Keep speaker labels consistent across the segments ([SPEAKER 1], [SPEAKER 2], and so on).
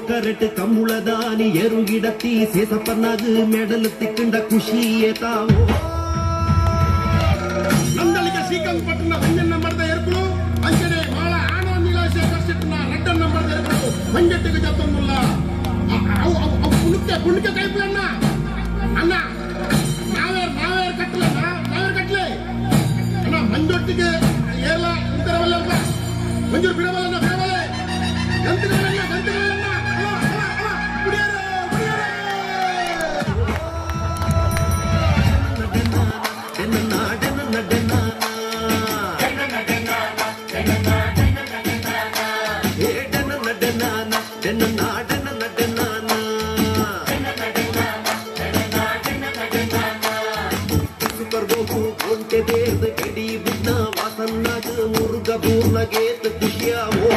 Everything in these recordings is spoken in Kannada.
[SPEAKER 1] ಕರೆಟ್ ಕಮ್ಮುಳದಾನಿ ಎರುಗಿಡತಿ ಸೇಸಪ್ಪನಾಗ ಮೆಡಲ್ ತಿಕ್ಕಂಡ ಖುಷಿಯೇ ತಾವು
[SPEAKER 2] ನಂದಳಿಗೆ ಶ್ರೀಕಾಂತ್ ಪಟ್ಟಣ ಮಂಜನ್ ನಂಬರ್ದ ಎರ್ಕುಳು ಅಂಚನೆ ಬಾಳ ಆನೋ ನೀಲಾಶೇಖರ್ ಶೆಟ್ಟನ ರೆಡ್ಡನ್ ನಂಬರ್ದ ಎರ್ಕುಳು ಮಂಜಟ್ಟಿಗೆ ಜತ್ತೊಂದುಲ್ಲ ಪುಣ್ಯಕ್ಕೆ ಕೈಪು ಅಣ್ಣ ಅಣ್ಣ ನಾವೇ ಕಟ್ಟಲೆ ಅಣ್ಣ ಮಂಜೊಟ್ಟಿಗೆ ಏರ್ಲ ಇಂತರವಲ್ಲ ಮಂಜೂರು ಬಿಡಬಲ್ಲ ಗಂತಿಗಳನ್ನ
[SPEAKER 1] ಮುರುಗಬೂರ್ನಗೇತ ಖುಷಿಯಾವೋ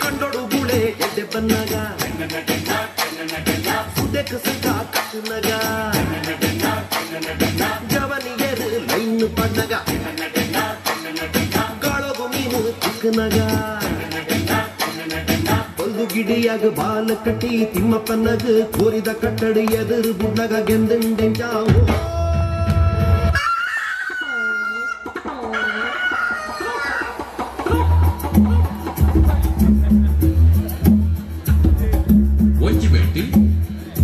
[SPEAKER 1] ಕಂಡೊಡು ಗುಳೆ ಎಡ್ಡೆ ಬನ್ನಾಗ ಜವನಿಯರು ಲೈನ್ ಪಣ್ಣಗ ಗಾಳಗು ಮೀನು ಚಿಕ್ಕನಗ ಒಂದು ಗಿಡಿಯಾಗ ಬಾಲ ಕಟ್ಟಿ ತಿಮ್ಮಪ್ಪನಗ ಕೋರಿದ ಕಟ್ಟಡ ಎದುರು ಬುಡ್ನಗ ಗೆಂದಂಡೆಂಜಾವು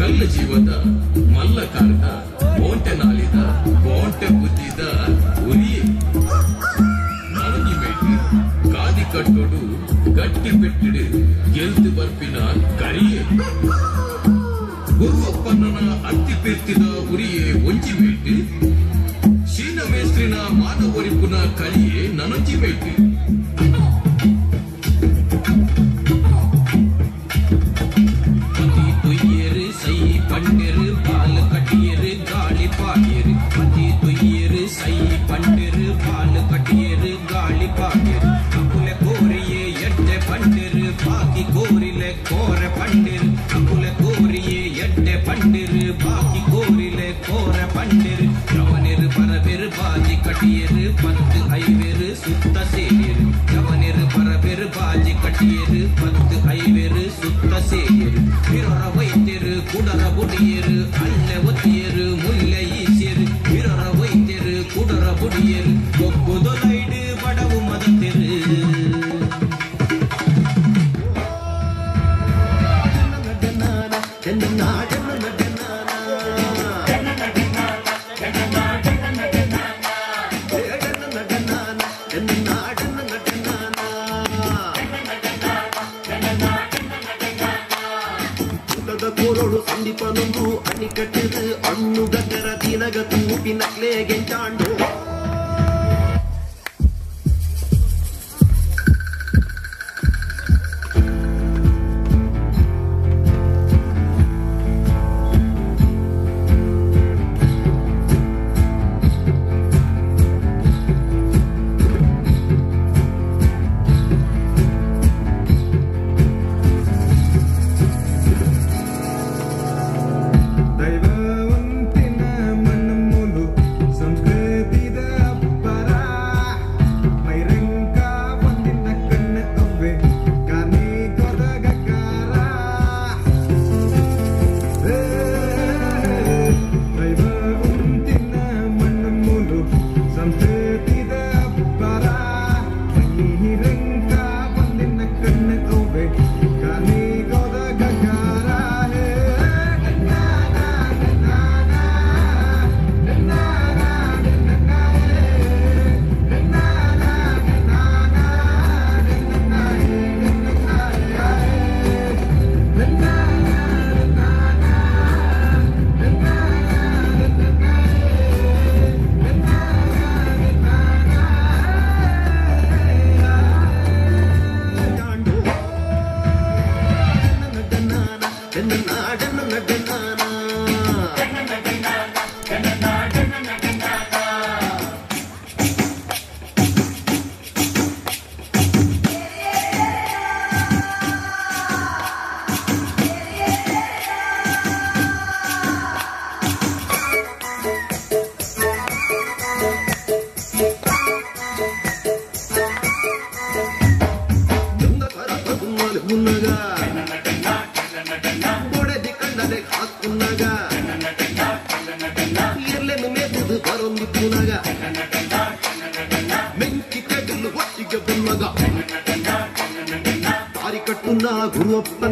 [SPEAKER 3] ಕಲ್ಲ ಜೀವದ ಮಲ್ಲ ಕಾರದ ಬೋಂಟೆ ನಾಲಿದ ಬೋಂಟೆ ಬುದ್ಧಿದ ಉರಿಯೇ ನವನಿ ಮೇಟಿ ಕಾದಿ ಕಟ್ಟೋಡು ಗಟ್ಟಿ ಬೆಟ್ಟಿಡು ಗೆಲ್ತು ಬರ್ಪಿನ ಕರಿಯೇ ಗುರುವಪ್ಪನ ಅತ್ತಿ ಪೆರ್ತಿದ ಉರಿಯೇ ಒಂಜಿ ಮೇಟಿ ಶೀನ ಮೇಸ್ತ್ರಿನ ಮಾನವರಿಪುನ ಕಲಿಯೇ ನನಂಜಿ ಮೇಟಿ पंडेर बाल कटियर गाली पाटियर पति तुयर सही पंडेर बाल कटियर गाली पाटियर अकुले कोरिये यड्डे पंडेर बाकी कोरिले कोरे पंडेर अकुले कोरिये यड्डे पंडेर बाकी कोरिले कोरे पंडेर जवनेर परबेर बाजी कटियर पत्त ऐवेर सुत्त सेयर जवनेर परबेर बाजी कटियर पत्त ऐवेर सुत्त सेयर फिरोर वैद्यर कुडर बुडियर अल्ले ಒತ್ತಿಯರ್ ಮುಲ್ಲೆ ಈಸಿಯರ್ ಹಿರರ ವೈದ್ಯರ್ ಕುಡರ ಬುಡಿಯರ್ ಒಬ್ಬುದೊಲೈಡ್ ಬಡವು ಮದತಿರ್ ಕೋರೋಡು ಸಂದೀಪನೊಂದು ಅಣಿಕಟ್ಟಿದು ಅಣ್ಣು ಗದ್ದರ ದಿನಗ ತೂಪಿ ನಕ್ಲೆ ಗೆಂಚಾಂಡು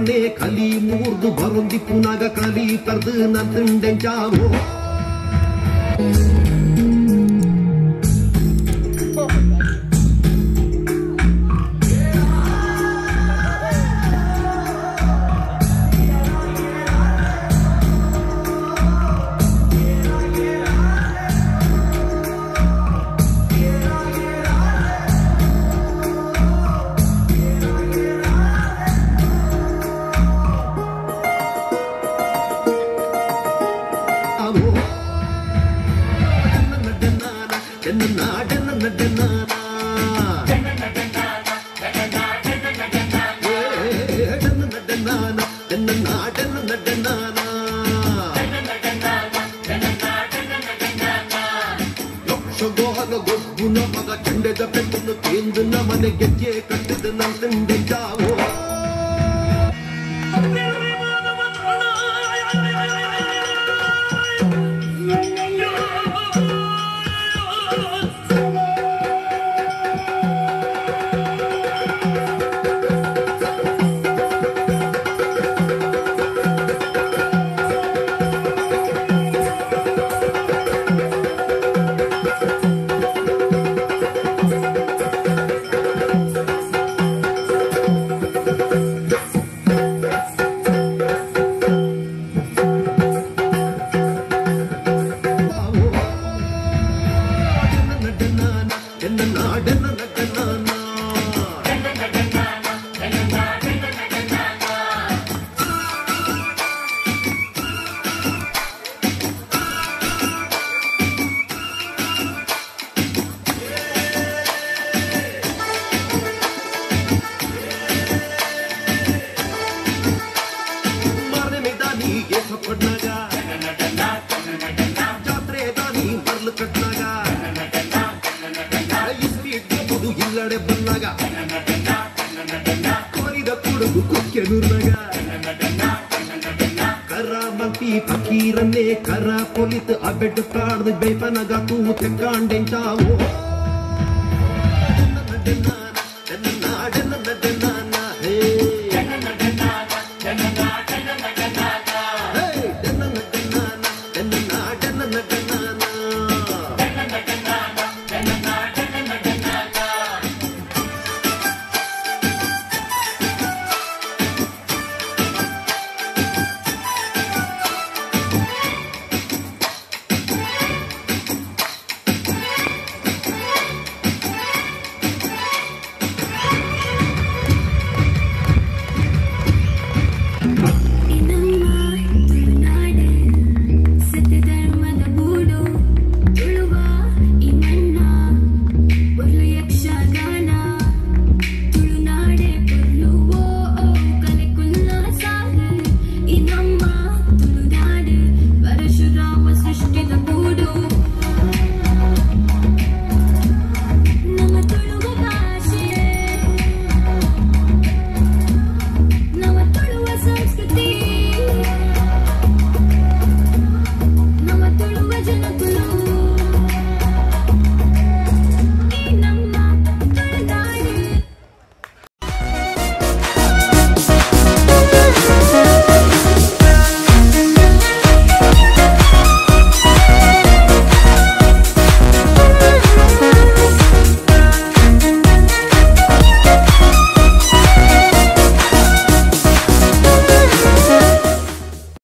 [SPEAKER 1] ಫಕೀರನ್ನೇ ಕಲಿ ಮೂರ್ದು ಬರೊಂದಿ ಪುನಾಗ ಕಲಿ ತರ್ದು ನಂತಂಡೆಂಚಾವೋ ಗೊಬ್ಬುನ ಮಗ ಚಂಡೆದ ಪೆಟ್ಟನ್ನು ಕೇಂದ್ರ ಮನೆ ಗೆಜ್ಜೆ ಕಟ್ಟಿದ ನಂತಂಡೆಂಚಾವೋ ಜಾತ್ರೆ ದಾನಿ ಬರ್ಲು ಕಟ್ನಾಗ ಇಲ್ಲಡೆ ಬಂದಾಗ ಕೋರಿದ ಕುಡುಗು ಕುಕ್ಕೆನೂರ್ನಾಗ ಕರ ಮಂಪಿ ಫಕೀರನ್ನೇ ಕರ ಪೊಲಿತ್ ಅಬೆಡ್ ಕಾಡ್ದು ಬೈಪನಗ ತೂ ತೆಕ್ಕಾಂಡೆಂಚಾವೋ